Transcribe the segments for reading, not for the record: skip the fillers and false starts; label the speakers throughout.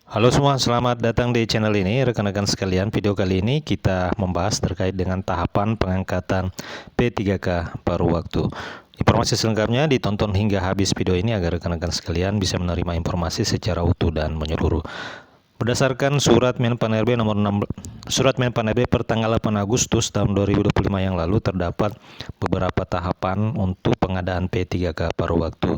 Speaker 1: Halo semua, selamat datang di channel ini. Rekan-rekan sekalian, video kali ini kita membahas terkait dengan tahapan pengangkatan P3K paruh waktu. Informasi selengkapnya ditonton hingga habis video ini agar rekan-rekan sekalian bisa menerima informasi secara utuh dan menyeluruh. Berdasarkan Surat Menpan RB nomor 16, Surat Menpan RB pertanggal 8 Agustus tahun 2025 yang lalu, terdapat beberapa tahapan untuk pengadaan P3K paruh waktu.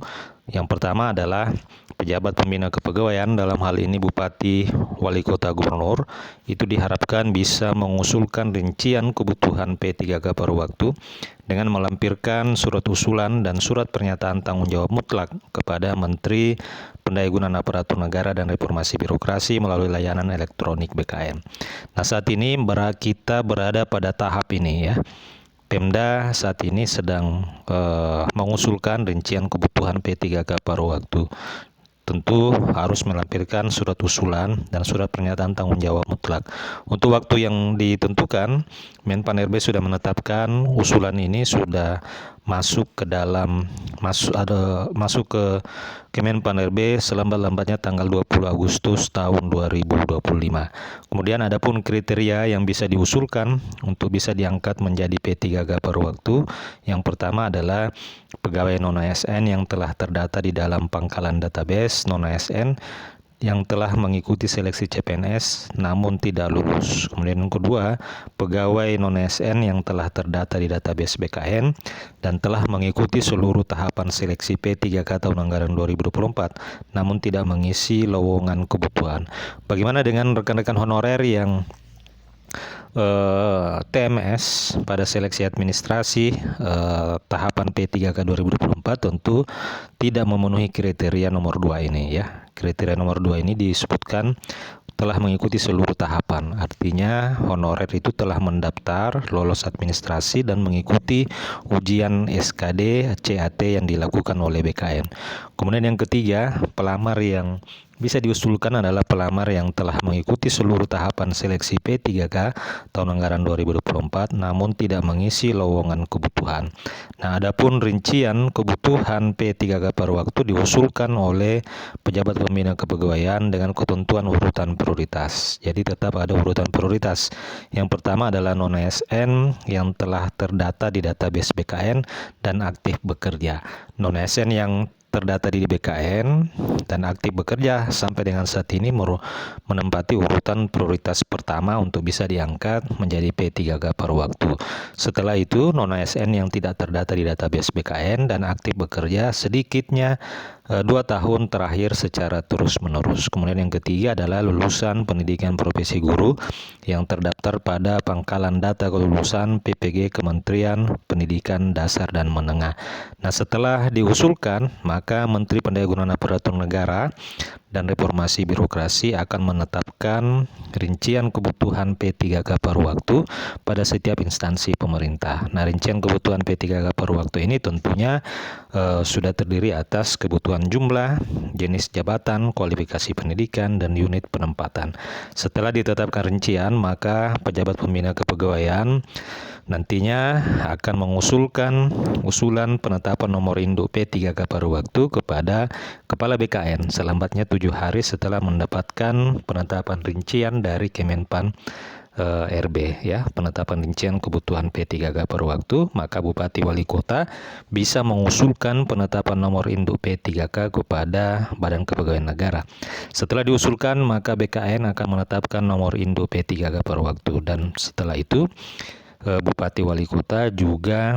Speaker 1: Yang pertama adalah pejabat pembina kepegawaian, dalam hal ini Bupati, Wali Kota, Gubernur, itu diharapkan bisa mengusulkan rincian kebutuhan P3K paruh waktu dengan melampirkan surat usulan dan surat pernyataan tanggung jawab mutlak kepada Menteri Pendayagunaan Aparatur Negara dan Reformasi Birokrasi melalui layanan elektronik BKN. Nah, saat ini kita berada pada tahap ini ya. Pemda saat ini sedang mengusulkan rincian kebutuhan P3K paruh waktu. Tentu harus melampirkan surat usulan dan surat pernyataan tanggung jawab mutlak. Untuk waktu yang ditentukan, Menpan RB sudah menetapkan usulan ini sudah masuk ke Menpan RB selambat-lambatnya tanggal 20 Agustus tahun 2025. Kemudian ada pun kriteria yang bisa diusulkan untuk bisa diangkat menjadi P3K paruh waktu. Yang pertama adalah pegawai non-ASN yang telah terdata di dalam pangkalan database non-ASN yang telah mengikuti seleksi CPNS namun tidak lulus. Kemudian yang kedua, pegawai non-ASN yang telah terdata di database BKN dan telah mengikuti seluruh tahapan seleksi P3K tahun anggaran 2024 namun tidak mengisi lowongan kebutuhan. Bagaimana dengan rekan-rekan honorer yang TMS pada seleksi administrasi tahapan P3K 2024 tentu tidak memenuhi kriteria nomor 2 ini ya. Kriteria nomor 2 ini disebutkan telah mengikuti seluruh tahapan. Artinya honorer itu telah mendaftar, lolos administrasi dan mengikuti ujian SKD CAT yang dilakukan oleh BKN. Kemudian yang ketiga, pelamar yang bisa diusulkan adalah pelamar yang telah mengikuti seluruh tahapan seleksi P3K tahun anggaran 2024 namun tidak mengisi lowongan kebutuhan. Nah, adapun rincian kebutuhan P3K paruh waktu diusulkan oleh pejabat pembina kepegawaian dengan ketentuan urutan prioritas. Jadi tetap ada urutan prioritas. Yang pertama adalah non-ASN yang telah terdata di database BKN dan aktif bekerja. Non-ASN yang terdata di BKN dan aktif bekerja sampai dengan saat ini menempati urutan prioritas pertama untuk bisa diangkat menjadi P3K paruh waktu. Setelah itu, non-ASN yang tidak terdata di database BKN dan aktif bekerja sedikitnya 2 tahun terakhir secara terus-menerus. Kemudian yang ketiga adalah lulusan pendidikan profesi guru yang terdaftar pada pangkalan data kelulusan PPG Kementerian Pendidikan Dasar dan Menengah. Nah, setelah diusulkan, maka Menteri Pendayagunaan Aparatur Negara dan Reformasi Birokrasi akan menetapkan rincian kebutuhan P3K paruh waktu pada setiap instansi pemerintah. Nah, rincian kebutuhan P3K paruh waktu ini tentunya sudah terdiri atas kebutuhan jumlah, jenis jabatan, kualifikasi pendidikan, dan unit penempatan. Setelah ditetapkan rincian, maka pejabat pembina kepegawaian nantinya akan mengusulkan usulan penetapan nomor induk P3K paruh waktu kepada Kepala BKN selambatnya 7 hari setelah mendapatkan penetapan rincian dari Kemenpan RB ya. Penetapan rincian kebutuhan P3K paruh waktu, maka Bupati Wali Kota bisa mengusulkan penetapan nomor induk P3K kepada Badan Kepegawaian Negara. Setelah diusulkan, maka BKN akan menetapkan nomor induk P3K paruh waktu, dan setelah itu Bupati Wali Kota juga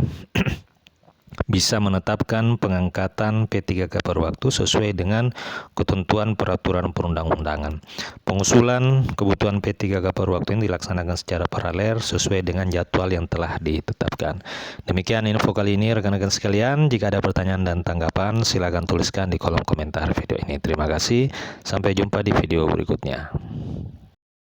Speaker 1: bisa menetapkan pengangkatan P3K paruh waktu sesuai dengan ketentuan peraturan perundang-undangan. Pengusulan kebutuhan P3K paruh waktu ini dilaksanakan secara paralel sesuai dengan jadwal yang telah ditetapkan. Demikian info kali ini rekan-rekan sekalian. Jika ada pertanyaan dan tanggapan, silakan tuliskan di kolom komentar video ini. Terima kasih. Sampai jumpa di video berikutnya.